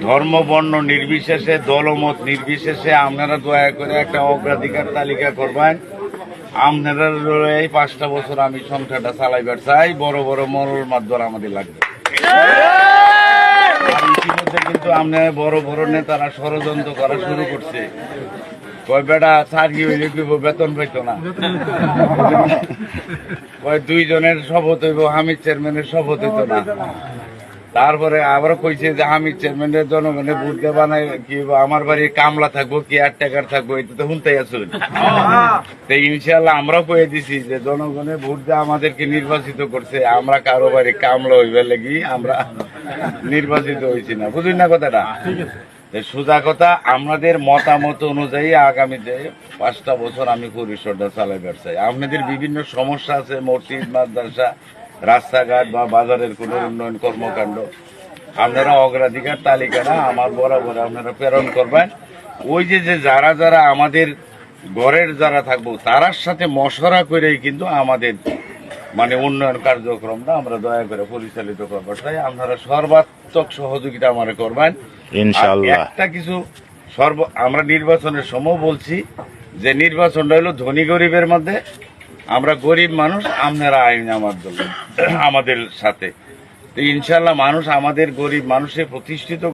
ধর্ম বর্ণ নির্বিশেষে দলমত নির্বিশেষে আপনারা দয়া করে একটা অগ্রাধিকার তালিকা করবেন। আপনারা এই 5টা বছর আমি সংখ্যাটা চালাইবার চাই, বড় বড় মরল মাধ্যম আমাদের লাগবে। আর ইতিমধ্যে কিন্তু আপনার বড় বড় নেতারা ষড়যন্ত্র করা শুরু করছে। কয় বেটা সার্গি হইলে কি বেতন পাইতো না, কয় 2 জনের শপথ হইব, হামিদ চেয়ারম্যানের শপথ হইতো না। তারপরে আবার কইছে যে হামিদ চেয়ারম্যানের জনগণের ভোট দেবা নাই, কি আমার বাড়ির কামলা থাকবো, কেয়ারটেকার থাকবো, এটা তো শুনতে আসুন। তো ইনশাল্লাহ আমরাও কয়ে দিছি যে জনগণের ভোট দিয়ে আমাদেরকে নির্বাচিত করছে, আমরা কারো বাড়ি কামলা হইবার লাগি আমরা নির্বাচিত হয়েছি না। বুঝুন না কথাটা? সোজা কথা, আমাদের মতামত অনুযায়ী আগামীতে 5টা বছর আমি পরিষদটা চালাইবার চাই। আপনাদের বিভিন্ন সমস্যা আছে, মসজিদ মাদ্রাসা রাস্তাঘাট বা বাজারের কোনো উন্নয়ন কর্মকাণ্ড, আপনারা অগ্রাধিকার তালিকাটা আমার বরাবর আপনারা প্রেরণ করবেন। ওই যে যারা যারা আমাদের ঘরের যারা থাকবো তারার সাথে মশলা করেই কিন্তু আমাদের মানে উন্নয়ন কার্যক্রমটা আমরা দয়া করে পরিচালিত করবো। তাই আপনারা সর্বাত্মক সহযোগিতা আমাদের করবেন ইনশাআল্লাহ। একটা কিছু আমরা নির্বাচনের সময় বলছি যে নির্বাচনটা হলো ধনী গরিবের মধ্যে, আমরা গরিব মানুষ, আপনারা আইন আমাদের সাথে। তো ইনশাল্লাহ মানুষ আমাদের গরিব মানুষের প্রতিষ্ঠিত